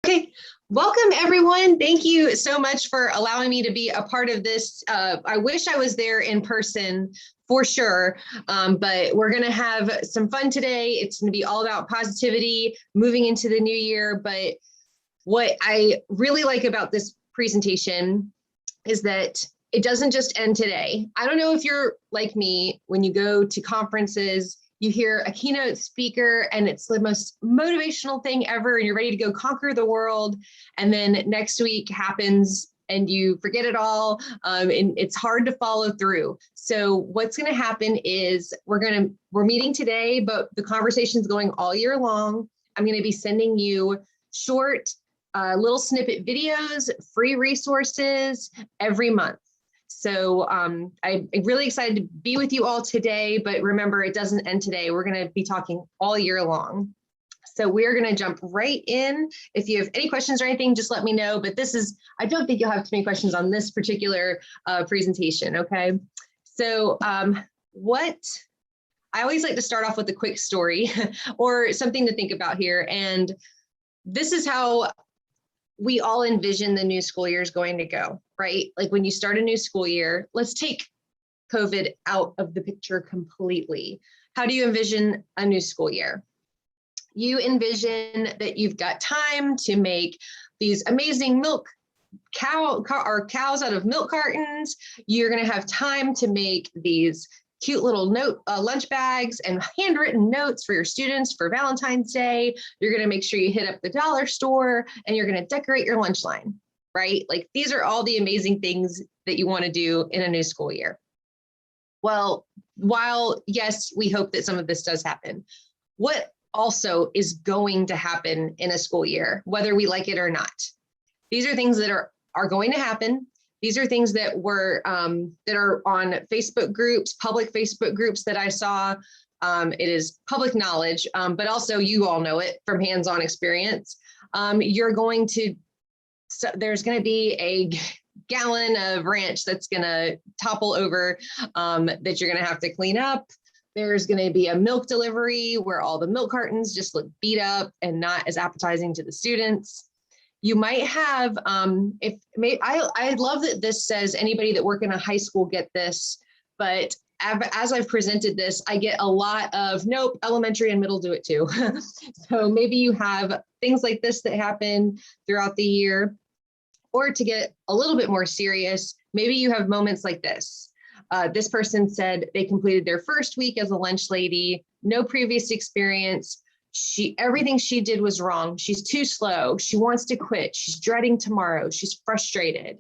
Okay, welcome everyone. Thank you so much for allowing me to be a part of this. I wish I was there in person for sure, but we're gonna have some fun today. It's gonna be all about positivity moving into the new year. But what I really like about this presentation is that it doesn't just end today. I don't know if you're like me, when you go to conferences, you hear a keynote speaker and it's the most motivational thing ever and you're ready to go conquer the world. And then next week happens and you forget it all, and it's hard to follow through. So what's gonna happen is we're meeting today, but the conversation's going all year long. I'm gonna be sending you short little snippet videos, free resources every month. So I'm really excited to be with you all today, but remember, it doesn't end today. We're going to be talking all year long. So we're going to jump right in. If you have any questions or anything, just let me know. But I don't think you'll have too many questions on this particular presentation, okay? So I always like to start off with a quick story or something to think about here. And this is how we all envision the new school year is going to go, right? Like when you start a new school year, let's take COVID out of the picture completely. How do you envision a new school year? You envision that you've got time to make these amazing cows out of milk cartons. You're going to have time to make these cute little lunch bags and handwritten notes for your students for Valentine's Day. You're going to make sure you hit up the dollar store and you're going to decorate your lunch line, right? Like these are all the amazing things that you want to do in a new school year. Well, while yes, we hope that some of this does happen, what also is going to happen in a school year, whether we like it or not? These are things that are going to happen. These are things that were that are on Facebook groups, public Facebook groups that I saw. It is public knowledge, but also you all know it from hands-on experience. There's going to be a gallon of ranch that's going to topple over that you're going to have to clean up. There's going to be a milk delivery where all the milk cartons just look beat up and not as appetizing to the students. You might have, I love that this says anybody that work in a high school get this, but as I've presented this, I get a lot of, nope, elementary and middle do it too. So maybe you have things like this that happen throughout the year, or to get a little bit more serious, maybe you have moments like this. This person said they completed their first week as a lunch lady, no previous experience. Everything she did was wrong. She's too slow. She wants to quit. She's dreading tomorrow. She's frustrated.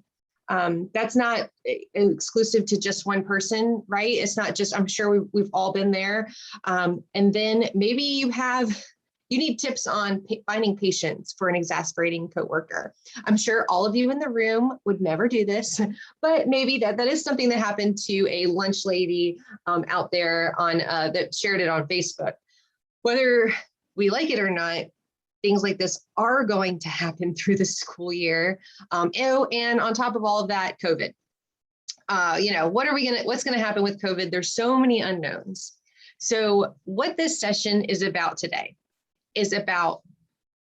That's not exclusive to just one person, right? It's not just, I'm sure we've all been there. And then maybe you need tips on finding patience for an exasperating coworker. I'm sure all of you in the room would never do this, but maybe that is something that happened to a lunch lady out there that shared it on Facebook. Whether we like it or not, things like this are going to happen through the school year. And on top of all of that, COVID. What's gonna happen with COVID? There's so many unknowns. So what this session is about today is about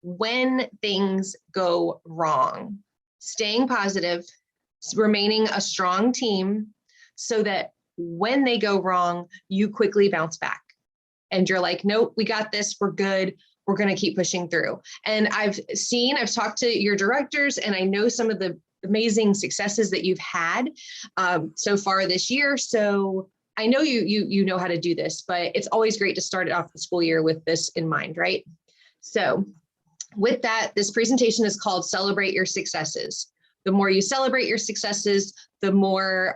when things go wrong, staying positive, remaining a strong team so that when they go wrong, you quickly bounce back. And you're like, nope, we got this, we're good, we're gonna keep pushing through. And I've talked to your directors and I know some of the amazing successes that you've had so far this year. So I know you know how to do this, but it's always great to start off the school year with this in mind, right? So with that, this presentation is called Celebrate Your Successes. The more you celebrate your successes, the more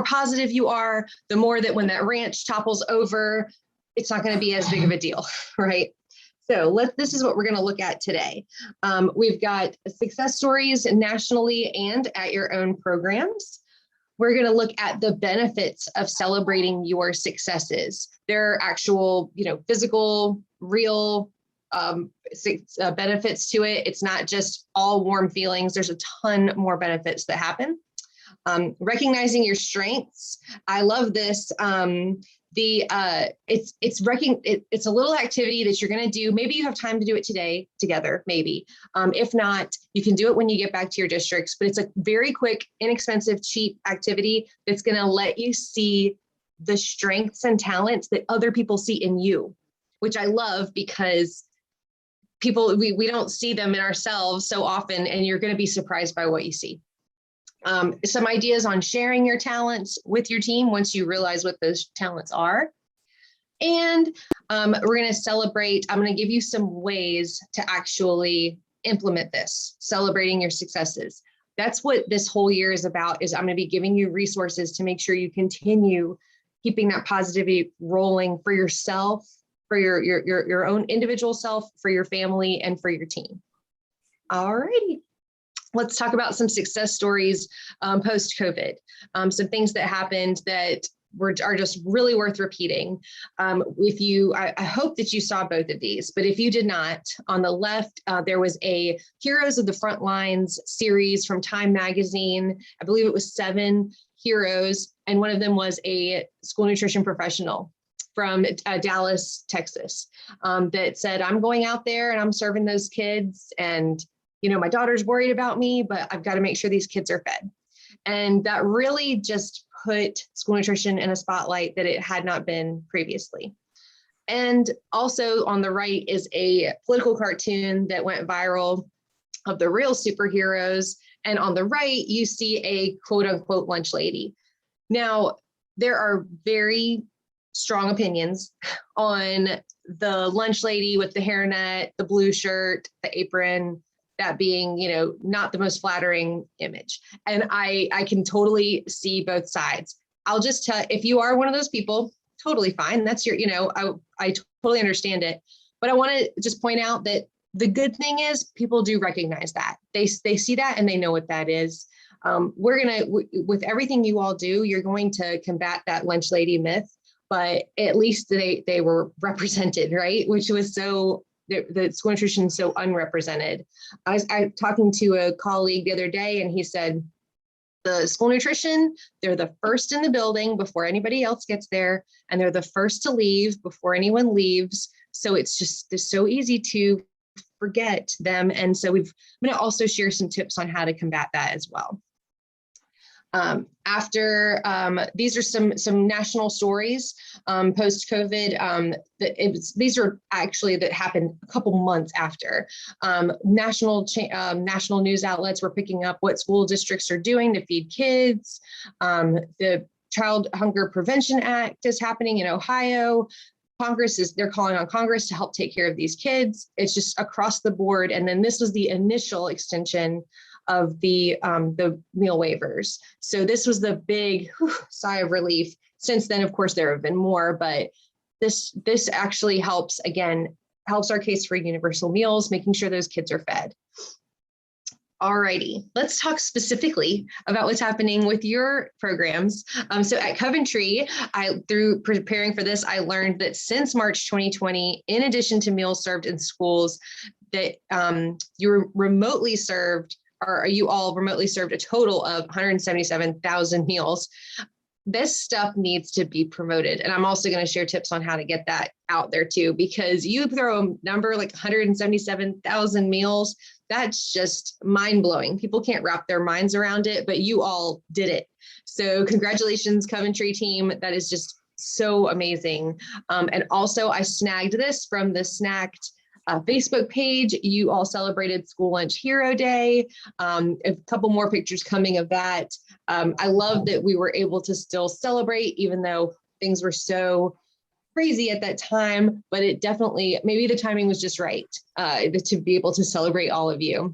positive you are, the more that when that ranch topples over, it's not going to be as big of a deal, right? So this is what we're going to look at today. We've got success stories nationally and at your own programs. We're going to look at the benefits of celebrating your successes. There are actual, physical, real benefits to it. It's not just all warm feelings. There's a ton more benefits that happen. Recognizing your strengths. I love this. It's a little activity that you're going to do. Maybe you have time to do it today together, maybe. If not, you can do it when you get back to your districts, but it's a very quick, inexpensive, cheap activity that's going to let you see the strengths and talents that other people see in you, which I love because we don't see them in ourselves so often, and you're going to be surprised by what you see. Some ideas on sharing your talents with your team once you realize what those talents are. And we're going to celebrate. I'm going to give you some ways to actually implement this, celebrating your successes. That's what this whole year is about, is I'm going to be giving you resources to make sure you continue keeping that positivity rolling for yourself, for your own individual self, for your family, and for your team. All righty. Let's talk about some success stories post-COVID. Some things that happened that are just really worth repeating. I hope that you saw both of these, but if you did not, on the left, there was a Heroes of the Front Lines series from Time Magazine. I believe it was 7 heroes, and one of them was a school nutrition professional from Dallas, Texas, that said, I'm going out there and I'm serving those kids, and my daughter's worried about me, but I've got to make sure these kids are fed. And that really just put school nutrition in a spotlight that it had not been previously. And also on the right is a political cartoon that went viral of the real superheroes. And on the right, you see a quote unquote lunch lady. Now, there are very strong opinions on the lunch lady with the hairnet, the blue shirt, the apron, that being, not the most flattering image. And I can totally see both sides. I'll just tell, if you are one of those people, totally fine. That's your, I totally understand it. But I want to just point out that the good thing is people do recognize that. They see that and they know what that is. With everything you all do, you're going to combat that lunch lady myth, but at least they were represented, right? Which was the school nutrition is so unrepresented. I was talking to a colleague the other day, and he said, the school nutrition, they're the first in the building before anybody else gets there, and they're the first to leave before anyone leaves. So it's so easy to forget them. And so I'm going to also share some tips on how to combat that as well. These are some national stories post-COVID. These are actually that happened a couple months after. National news outlets were picking up what school districts are doing to feed kids. The Child Hunger Prevention Act is happening in Ohio. They're calling on Congress to help take care of these kids. It's just across the board. And then this was the initial extension of the meal waivers. So this was the big sigh of relief. Since then, of course, there have been more, but this actually helps our case for universal meals, making sure those kids are fed. Alrighty, let's talk specifically about what's happening with your programs. So at Coventry, through preparing for this, I learned that since March 2020, in addition to meals served in schools, that you all remotely served a total of 177,000 meals. This stuff needs to be promoted. And I'm also going to share tips on how to get that out there too, because you throw a number like 177,000 meals, that's just mind blowing. People can't wrap their minds around it, but you all did it. So congratulations, Coventry team. That is just so amazing. And also I snagged this from the Snacked Facebook page. You all celebrated School Lunch Hero Day. A couple more pictures coming of that. I love that we were able to still celebrate, even though things were so crazy at that time, but it definitely, maybe the timing was just right to be able to celebrate all of you.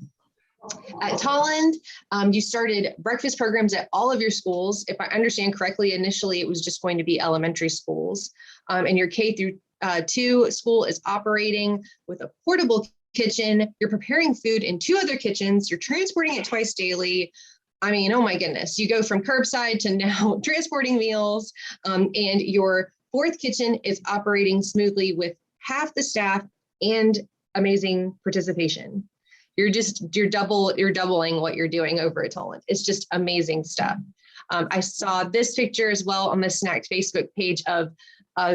At Tolland, you started breakfast programs at all of your schools. If I understand correctly, initially it was just going to be elementary schools, and your K through 2 school is operating with a portable kitchen. You're preparing food in 2 other kitchens. You're transporting it twice daily. I mean, oh my goodness, you go from curbside to now transporting meals, and your 4th kitchen is operating smoothly with half the staff and amazing participation. You're doubling what you're doing over at Tolland. It's just amazing stuff. I saw this picture as well on the Snacked Facebook page of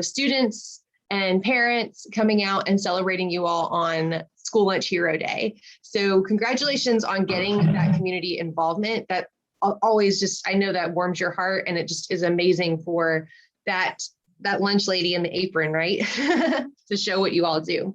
students and parents coming out and celebrating you all on School Lunch Hero Day. So congratulations on getting that community involvement. That always just, I know that warms your heart, and it just is amazing for that lunch lady in the apron, right? To show what you all do.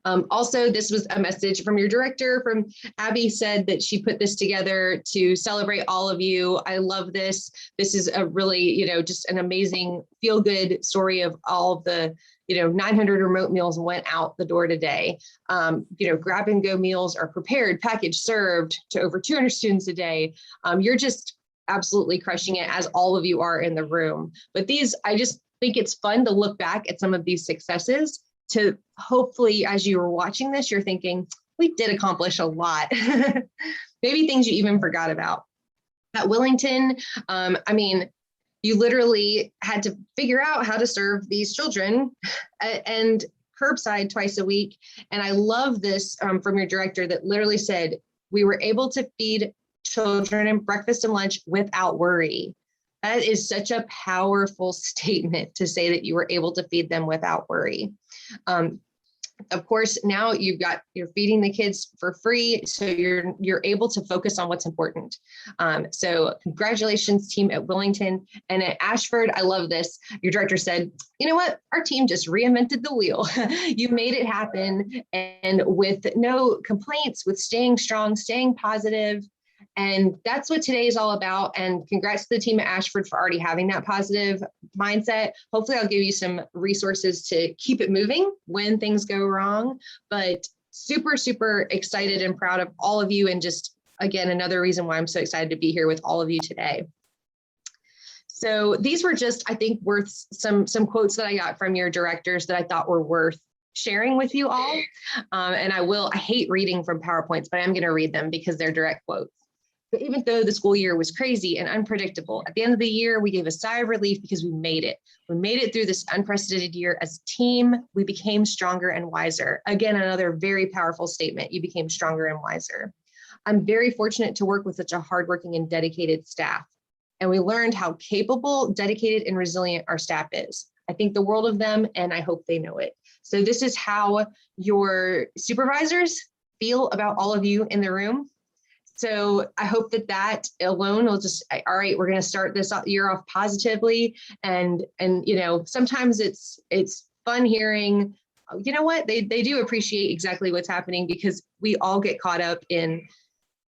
Also, this was a message from your director, from Abby, said that she put this together to celebrate all of you. I love this. This is a really, just an amazing feel-good story of all of the, 900 remote meals went out the door today. Grab and go meals are prepared, packaged, served to over 200 students a day. You're just absolutely crushing it, as all of you are in the room. But I just think it's fun to look back at some of these successes, to hopefully, as you were watching this, you're thinking, we did accomplish a lot. Maybe things you even forgot about. At Willington, you literally had to figure out how to serve these children and curbside twice a week. And I love this from your director, that literally said, we were able to feed children and breakfast and lunch without worry. That is such a powerful statement, to say that you were able to feed them without worry. Of course, now you're feeding the kids for free, so you're able to focus on what's important. So congratulations, team at Willington. And at Ashford, I love this. Your director said, you know what? Our team just reinvented the wheel. You made it happen, and with no complaints, with staying strong, staying positive. And that's what today is all about. And congrats to the team at Ashford for already having that positive mindset. Hopefully I'll give you some resources to keep it moving when things go wrong, but super, super excited and proud of all of you. And just, again, another reason why I'm so excited to be here with all of you today. So these were just, I think, worth some quotes that I got from your directors that I thought were worth sharing with you all. And I hate reading from PowerPoints, but I'm going to read them because they're direct quotes. But even though the school year was crazy and unpredictable, at the end of the year, we gave a sigh of relief because we made it. We made it through this unprecedented year as a team. We became stronger and wiser. Again, another very powerful statement. You became stronger and wiser. I'm very fortunate to work with such a hardworking and dedicated staff. And we learned how capable, dedicated, and resilient our staff is. I think the world of them, and I hope they know it. So this is how your supervisors feel about all of you in the room. So I hope that alone will just, all right, we're going to start this year off positively. And sometimes it's fun hearing, you know what, they do appreciate exactly what's happening, because we all get caught up in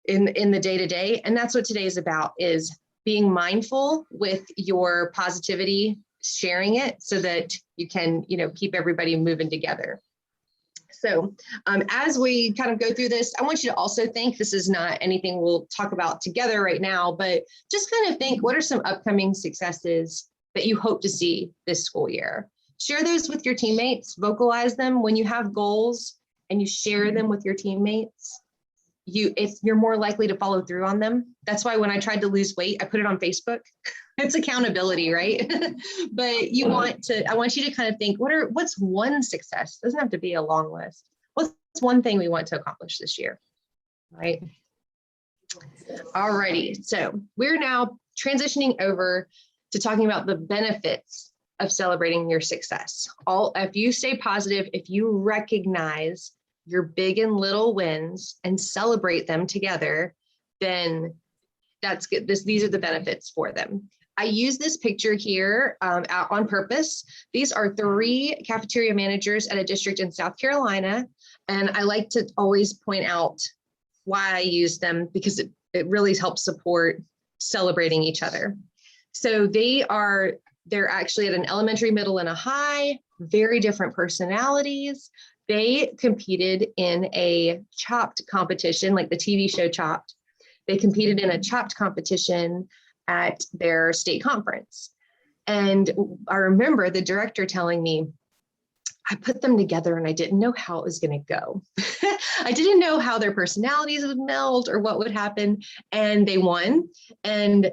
the day-to-day. And that's what today is about, is being mindful with your positivity, sharing it so that you can, keep everybody moving together. So as we kind of go through this, I want you to also think, this is not anything we'll talk about together right now, but just kind of think, what are some upcoming successes that you hope to see this school year? Share those with your teammates, vocalize them. When you have goals and you share them with your teammates, you're more likely to follow through on them. That's why when I tried to lose weight, I put it on Facebook. It's accountability, right? But I want you to kind of think, what's one success? It doesn't have to be a long list. What's one thing we want to accomplish this year, right? All righty, so we're now transitioning over to talking about the benefits of celebrating your success. If you stay positive, if you recognize your big and little wins and celebrate them together, then that's good. These are the benefits for them. I use this picture here on purpose. These are 3 cafeteria managers at a district in South Carolina. And I like to always point out why I use them, because it really helps support celebrating each other. So they're actually at an elementary, middle, and a high, very different personalities. They competed in a Chopped competition, like the TV show Chopped. They competed in a Chopped competition at their state conference. And I remember the director telling me, I put them together and I didn't know how it was going to go. I didn't know how their personalities would meld or what would happen. And they won. And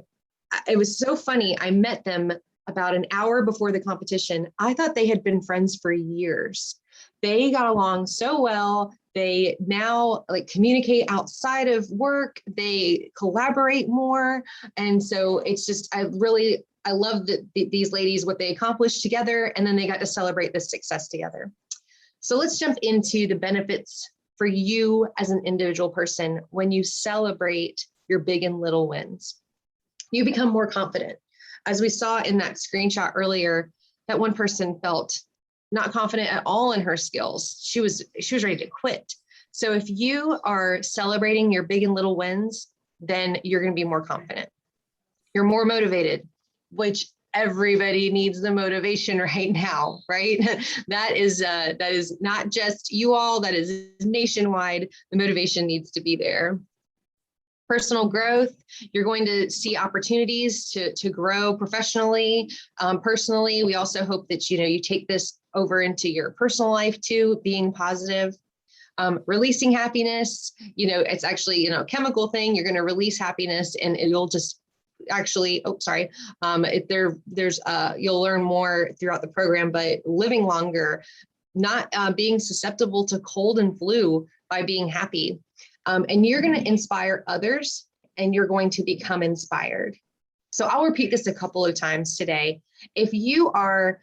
it was so funny. I met them about an hour before the competition. I thought they had been friends for years. They got along so well. They now communicate outside of work. They collaborate more. And so it's just, I really I love that these ladies, what they accomplished together, and then they got to celebrate this success together. So let's jump into the benefits for you as an individual person when you celebrate your big and little wins. You become more confident. As we saw in that screenshot earlier, that one person felt not confident at all in her skills. She was ready to quit. So if you are celebrating your big and little wins, then you're going to be more confident. You're more motivated, which everybody needs the motivation right now, right? That is not just you all, that is nationwide. The motivation needs to be there. Personal growth, you're going to see opportunities to grow professionally, personally. We also hope that, you take this over into your personal life too, being positive. Releasing happiness, it's actually, a chemical thing. You're going to release happiness and it'll just actually, you'll learn more throughout the program, but living longer, not being susceptible to cold and flu by being happy. And you're going to inspire others and you're going to become inspired. So I'll repeat this a couple of times today. If you are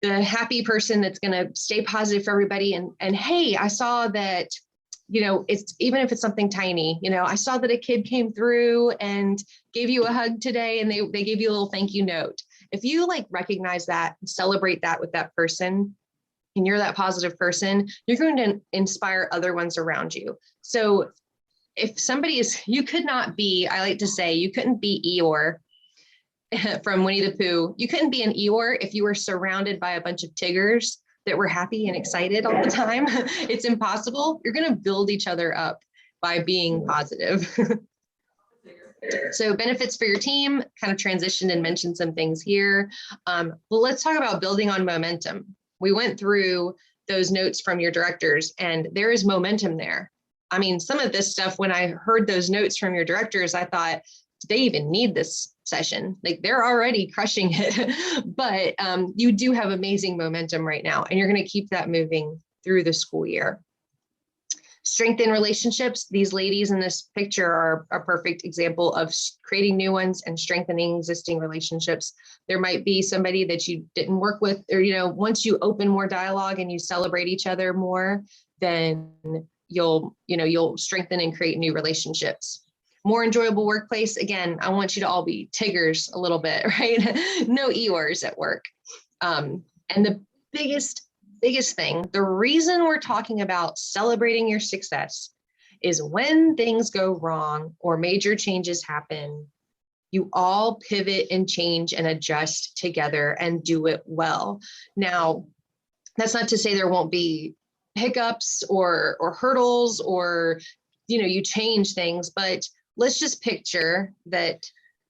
the happy person that's going to stay positive for everybody, and hey, I saw that, it's even if it's something tiny, I saw that a kid came through and gave you a hug today and they gave you a little thank you note. If you recognize that, celebrate that with that person, and you're that positive person, you're going to inspire other ones around you. So if somebody you could not be, I like to say, you couldn't be Eeyore from Winnie the Pooh. You couldn't be an Eeyore if you were surrounded by a bunch of Tiggers that were happy and excited all the time. It's impossible. You're going to build each other up by being positive. So benefits for your team, kind of transitioned and mentioned some things here. Well, let's talk about building on momentum. We went through those notes from your directors and there is momentum there. I mean, some of this stuff, when I heard those notes from your directors, I thought, do they even need this session? They're already crushing it, but you do have amazing momentum right now and you're going to keep that moving through the school year. Strengthen relationships. These ladies in this picture are a perfect example of creating new ones and strengthening existing relationships. There might be somebody that you didn't work with, or, once you open more dialogue and you celebrate each other more, then you'll strengthen and create new relationships. More enjoyable workplace. Again, I want you to all be Tiggers a little bit, right? No Eeyores at work. And the biggest thing, the reason we're talking about celebrating your success is when things go wrong or major changes happen, you all pivot and change and adjust together and do it well. Now, that's not to say there won't be hiccups or hurdles or, you change things, but let's just picture that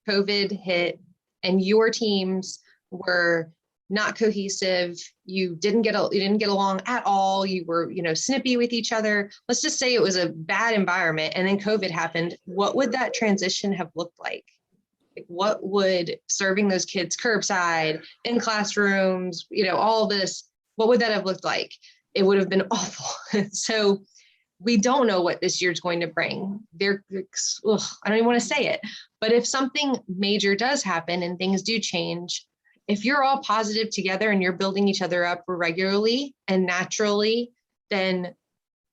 COVID hit and your teams were not cohesive. You didn't get along at all. You were, snippy with each other. Let's just say it was a bad environment and then COVID happened. What would that transition have looked like? What would serving those kids curbside, in classrooms, all this, what would that have looked like? It would have been awful. So we don't know what this year's going to bring. I don't even want to say it, but if something major does happen and things do change, if you're all positive together and you're building each other up regularly and naturally, then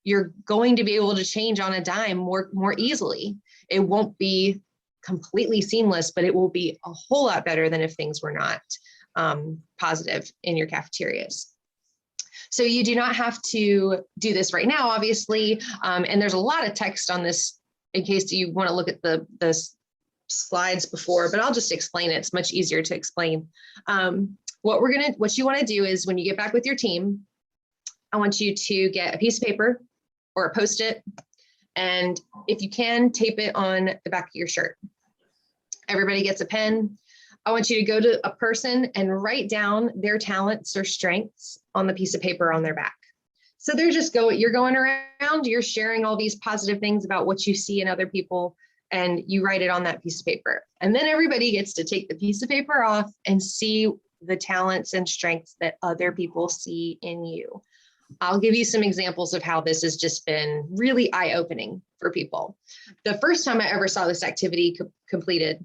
you're going to be able to change on a dime more easily. It won't be completely seamless, but it will be a whole lot better than if things were not positive in your cafeterias. So you do not have to do this right now, obviously. And there's a lot of text on this in case you want to look at the slides before, but I'll just explain it. It's much easier to explain. What you want to do is when you get back with your team, I want you to get a piece of paper or a Post-it, and if you can, tape it on the back of your shirt. Everybody gets a pen. I want you to go to a person and write down their talents or strengths on the piece of paper on their back. So you're going around, you're sharing all these positive things about what you see in other people, and you write it on that piece of paper. And then everybody gets to take the piece of paper off and see the talents and strengths that other people see in you. I'll give you some examples of how this has just been really eye-opening for people. The first time I ever saw this activity completed,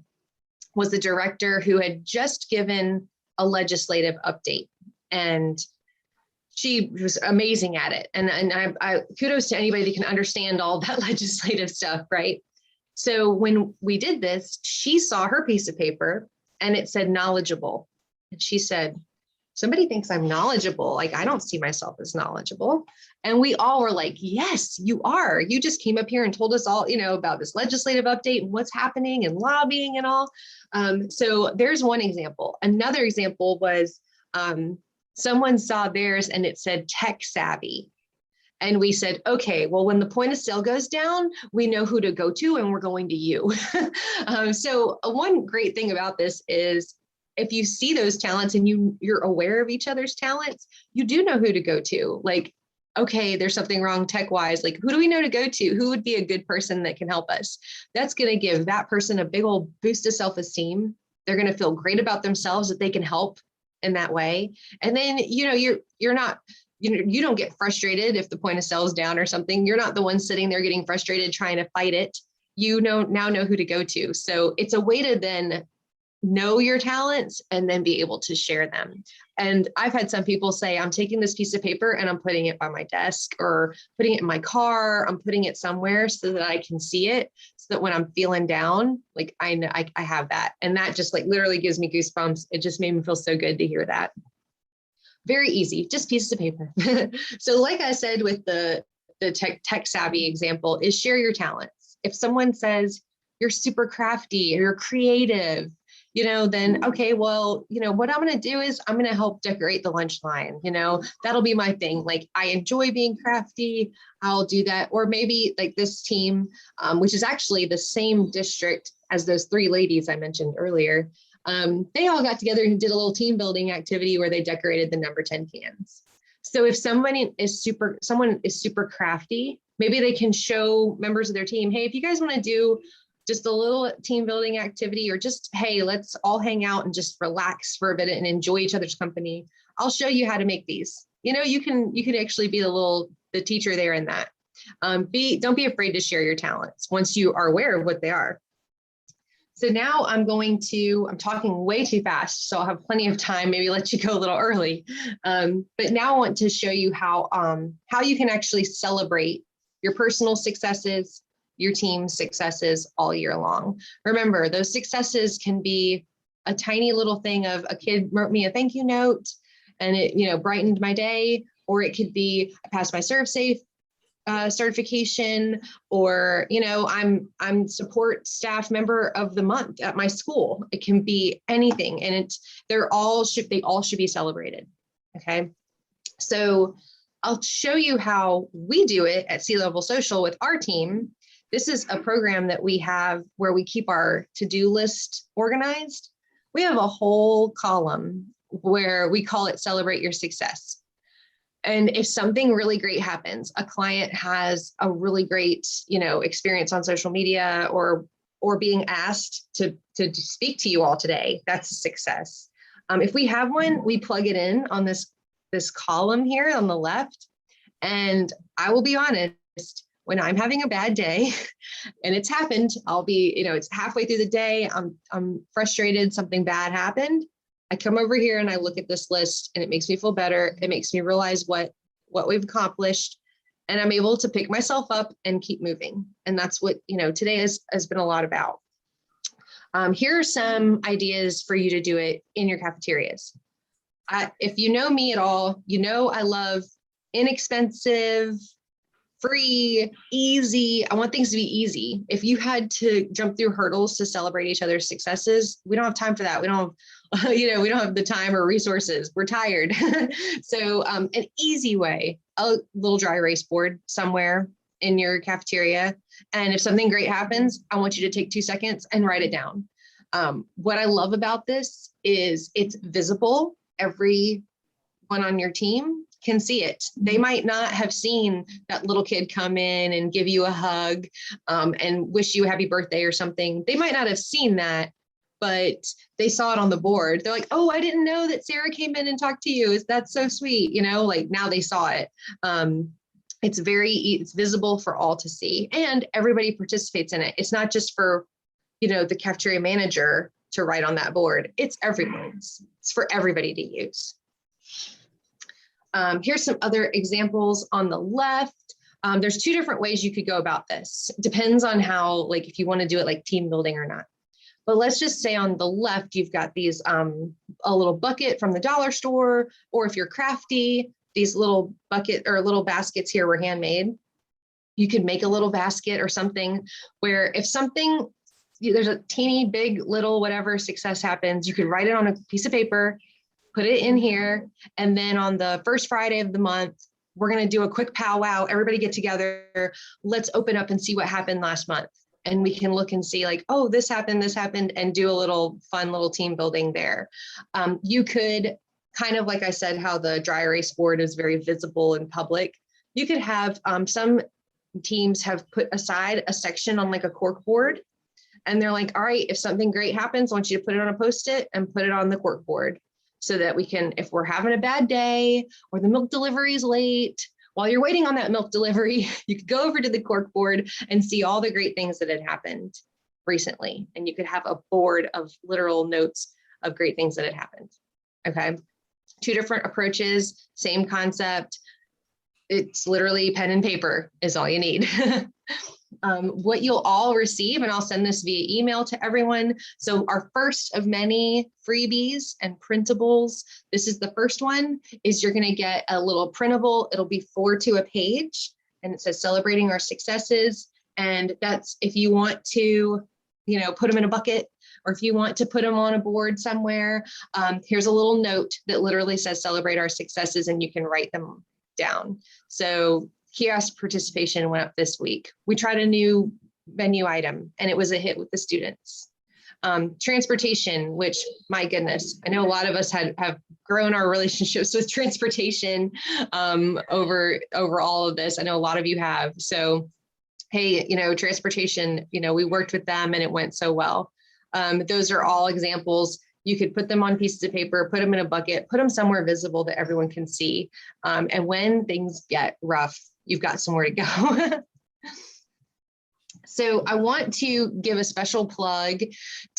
was the director who had just given a legislative update, and she was amazing at it. And I kudos to anybody that can understand all that legislative stuff, right? So when we did this, she saw her piece of paper and it said knowledgeable. And she said, somebody thinks I'm knowledgeable. Like, I don't see myself as knowledgeable. And we all were like, yes, you are. You just came up here and told us all, about this legislative update and what's happening and lobbying and all. So there's one example. Another example was someone saw theirs and it said tech savvy. And we said, okay, well, when the point of sale goes down, we know who to go to and we're going to you. So one great thing about this is if you see those talents and you're aware of each other's talents, you do know who to go to. Like, okay, there's something wrong tech-wise. Like, who do we know to go to? Who would be a good person that can help us? That's going to give that person a big old boost of self-esteem. They're going to feel great about themselves that they can help in that way. And then, you're not, you don't get frustrated if the point of sale is down or something. You're not the one sitting there getting frustrated trying to fight it. Now know who to go to. So it's a way to then know your talents and then be able to share them. And I've had some people say, I'm taking this piece of paper and I'm putting it by my desk or putting it in my car. I'm putting it somewhere so that I can see it, so that when I'm feeling down, like I know I have that. And that just like literally gives me goosebumps. It just made me feel so good to hear that. Very easy, just pieces of paper. So like I said, with the tech savvy example, is share your talents. If someone says you're super crafty or you're creative, then, okay, well, what I'm going to do is I'm going to help decorate the lunch line. That'll be my thing. Like, I enjoy being crafty. I'll do that. Or maybe like this team, which is actually the same district as those 3 ladies I mentioned earlier. They all got together and did a little team building activity where they decorated the number 10 cans. So if someone is super crafty, maybe they can show members of their team, hey, if you guys want to do just a little team building activity, or just, hey, let's all hang out and just relax for a bit and enjoy each other's company, I'll show you how to make these. You can actually be the teacher there in that. Don't be afraid to share your talents once you are aware of what they are. So now I'm talking way too fast, so I'll have plenty of time, maybe let you go a little early. But now I want to show you how you can actually celebrate your personal successes, your team's successes all year long. Remember, those successes can be a tiny little thing of a kid wrote me a thank you note and it, brightened my day, or it could be I passed my ServSafe certification, or I'm support staff member of the month at my school. It can be anything, and they all should be celebrated. Okay, so I'll show you how we do it at C-Level Social with our team. This is a program that we have where we keep our to-do list organized. We have a whole column where we call it Celebrate Your Success. And if something really great happens, a client has a really great, experience on social media, or being asked to speak to you all today, that's a success. If we have one, we plug it in on this column here on the left. And I will be honest, when I'm having a bad day, and it's happened, I'll be, it's halfway through the day, I'm frustrated, something bad happened. I come over here and I look at this list, and it makes me feel better. It makes me realize what we've accomplished, and I'm able to pick myself up and keep moving. And that's what, today has been a lot about. Here are some ideas for you to do it in your cafeterias. If you know me at all, I love inexpensive, free, easy. I want things to be easy. If you had to jump through hurdles to celebrate each other's successes, we don't have time for that. We don't have, we don't have the time or resources. We're tired. So an easy way, a little dry erase board somewhere in your cafeteria. And if something great happens, I want you to take 2 seconds and write it down. What I love about this is it's visible. Everyone on your team can see it. They might not have seen that little kid come in and give you a hug and wish you a happy birthday or something. They might not have seen that, but they saw it on the board. They're like, oh, I didn't know that Sarah came in and talked to you. That's so sweet. Like now they saw it. It's visible for all to see, and everybody participates in it. It's not just for, the cafeteria manager to write on that board. It's everyone's. It's for everybody to use. Here's some other examples on the left. There's two different ways you could go about this. It depends on how, like, if you want to do it like team building or not. But let's just say on the left, you've got these, a little bucket from the dollar store, or if you're crafty, these little bucket or little baskets here were handmade. You could make a little basket or something where if something, there's a teeny, big, little, whatever success happens, you could write it on a piece of paper, put it in here. And then on the first Friday of the month, we're going to do a quick powwow. Everybody get together. Let's open up and see what happened last month. And we can look and see like, oh, this happened, and do a little fun little team building there. You could kind of, like I said, how the dry erase board is very visible in public. You could have some teams have put aside a section on like a cork board. And they're like, all right, if something great happens, I want you to put it on a Post-it and put it on the cork board so that we can, if we're having a bad day or the milk delivery is late, while you're waiting on that milk delivery, you could go over to the cork board and see all the great things that had happened recently. And you could have a board of literal notes of great things that had happened. Okay. Two different approaches, same concept. It's literally pen and paper is all you need. What you'll all receive, and I'll send this via email to everyone. So our first of many freebies and printables, this is the first one, is you're going to get a little printable. It'll be 4 to a page, and it says celebrating our successes. And that's if you want to, you know, put them in a bucket, or if you want to put them on a board somewhere. Here's a little note that literally says celebrate our successes, and you can write them down. So kiosk participation went up this week. We tried a new menu item and it was a hit with the students. Transportation, which, my goodness, I know a lot of us have grown our relationships with transportation over all of this. I know a lot of you have. So, hey, you know, transportation, you know, we worked with them and it went so well. Those are all examples. You could put them on pieces of paper, put them in a bucket, put them somewhere visible that everyone can see. And when things get rough, you've got somewhere to go. So I want to give a special plug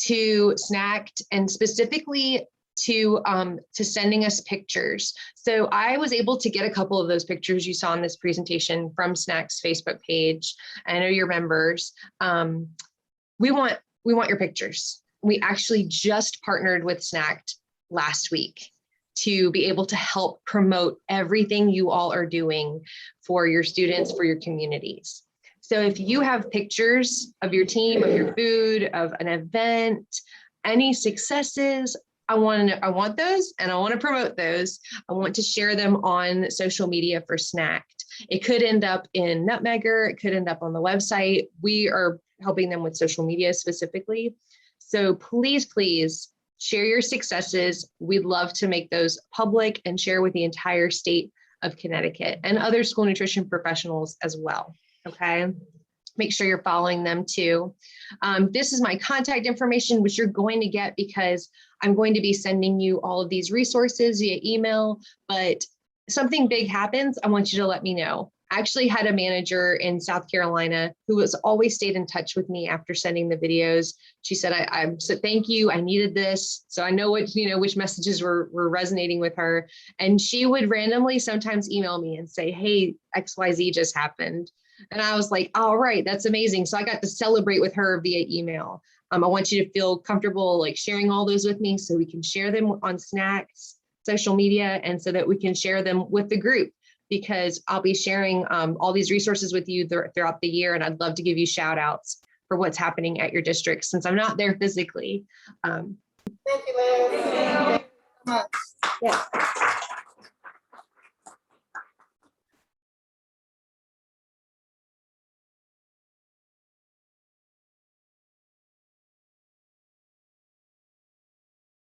to Snacked, and specifically to sending us pictures. So I was able to get a couple of those pictures you saw in this presentation from Snack's Facebook page. I know you're members. We want your pictures. We actually just partnered with Snacked last week to be able to help promote everything you all are doing for your students, for your communities. So if you have pictures of your team, of your food, of an event, any successes, I want those, and I want to promote those. I want to share them on social media for Snacked. It could end up in Nutmegger. It could end up on the website. We are helping them with social media specifically. So please, please share your successes. We'd love to make those public and share with the entire state of Connecticut and other school nutrition professionals as well. Okay. Make sure you're following them too. This is my contact information, which you're going to get because I'm going to be sending you all of these resources via email, but something big happens, I want you to let me know. I actually had a manager in South Carolina who was always stayed in touch with me after sending the videos. She said, I said, thank you. I needed this. So I know what, which messages were resonating with her. And she would randomly sometimes email me and say, hey, XYZ just happened. And I was like, all right, that's amazing. So I got to celebrate with her via email. I want you to feel comfortable like sharing all those with me so we can share them on Snacks, social media, and so that we can share them with the group, because I'll be sharing all these resources with you throughout the year. And I'd love to give you shout outs for what's happening at your district since I'm not there physically. Thank you, Liz. Thank you so much. Yeah.